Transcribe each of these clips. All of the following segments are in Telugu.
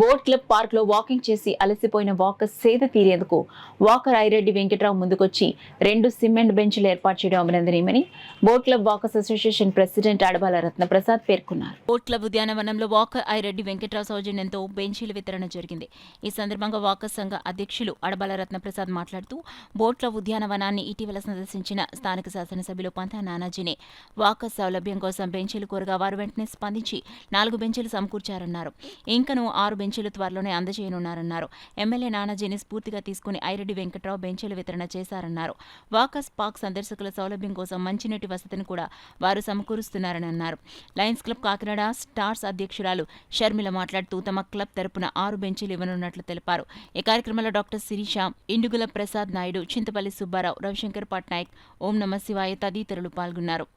బోట్ క్లబ్ పార్క్ లో వాకింగ్ చేసి అలసిపోయిన వాకర్స్ సేద తీరేందుకు వాకర్ ఐరెడ్డి వెంకట్రావు ముందుకొచ్చి 2 సిమెంట్ బెంచ్లు ఏర్పాటు చేయడం అభినందనీయమని boat club walkers association president Adabala Ratnaprasad పేర్కొన్నారు. బోట్ క్లబ్ ఉద్యానవనంలో వాకర్ ఐరెడ్డి వెంకట్రావు సౌజన్యంతో బెంచీల వితరణ జరిగింది. ఈ సందర్భంగా వాకర్ సంఘ అధ్యక్షులు అడబాల రత్నప్రసాద్ మాట్లాడుతూ బోట్ క్లబ్ ఉద్యానవనాన్ని ఇటీవల సందర్శించిన స్థానిక శాసనసభ్యులు పంతా నానాజీనే వాకర్ సౌలభ్యం కోసం బెంచీలు కోరగా వారు వెంటనే స్పందించి 4 బెంచీలు సమకూర్చారన్నారు. ఇంకను 6 బెంచీలు త్వరలోనే అందజేయనున్నారన్నారు. ఎమ్మెల్యే నానాజీని స్ఫూర్తిగా తీసుకుని ఐరెడ్డి వెంకట్రావు బెంచీల వితరణ చేశారన్నారు. వాకర్స్ పార్క్ సందర్శకుల సౌలభ్యం కోసం మంచినీటి వసతిని కూడా వారు సమకూరుస్తున్నారని అన్నారు. లయన్స్ క్లబ్ కాకినాడ స్టార్స్ అధ్యక్షురాలు షర్మిల మాట్లాడుతూ తమ క్లబ్ తరపున 6 బెంచీలు ఇవ్వనున్నట్లు తెలిపారు. ఈ కార్యక్రమంలో డాక్టర్ శిరీష, ఇండుగుల ప్రసాద్ నాయుడు, చింతపల్లి సుబ్బారావు, రవిశంకర్ పట్నాయక్, ఓం నమ శివాయ తదితరులు పాల్గొన్నారు.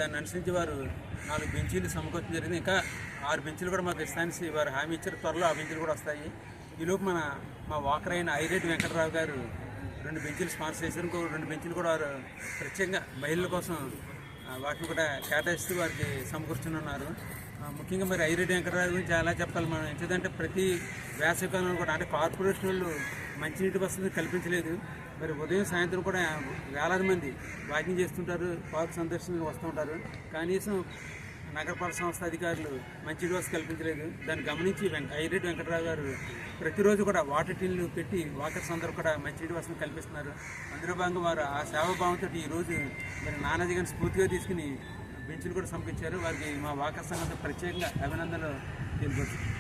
దాన్ని అనుసరించి వారు 4 బెంచీలు సమకూర్చడం జరిగింది. ఇంకా 6 బెంచీలు కూడా మాకు ఇస్తానని వారు హామీ ఇచ్చారు. త్వరలో ఆ బెంచీలు కూడా వస్తాయి. ఈలోపు మా వాకర్ అయిన ఐరెడ్డి వెంకటరావు గారు 2 బెంచీలు స్పాన్సర్ చేశారు. ఇంకో 2 బెంచీలు కూడా వారు ప్రత్యేకంగా మహిళల కోసం వాటిని కూడా కేటాయిస్తూ వారికి సమకూర్చున్నారు. ముఖ్యంగా మరి ఐరెడ్డి వెంకటరావు గురించి చాలా చెప్పాలి మనం. ఎందుకంటే ప్రతి వేసవికాలంలో కూడా అంటే కార్పొరేషన్ వాళ్ళు మంచినీటి వసతి కల్పించలేదు. మరి ఉదయం సాయంత్రం కూడా వేలాది మంది వాకింగ్ చేస్తుంటారు, పార్క్ సందర్శనకు వస్తుంటారు. కనీసం నగరపాలక సంస్థ అధికారులు మంచినీటి వసతి కల్పించలేదు. దాన్ని గమనించి ఐరెడ్డి వెంకటరావు గారు ప్రతిరోజు కూడా వాటర్ టిన్లు పెట్టి వాకర్స్ అందరూ కూడా మంచినీటి వసతిని కల్పిస్తున్నారు. అందులో భాగంగా వారు ఆ సేవాభావంతో ఈరోజు మరి నానాజీ గారిని స్ఫూర్తిగా తీసుకుని బెంచ్లు కూడా సమర్పించారు. వారికి మా వాకర్ సంఘంతో ప్రత్యేకంగా అభినందనలు తెలియవచ్చు.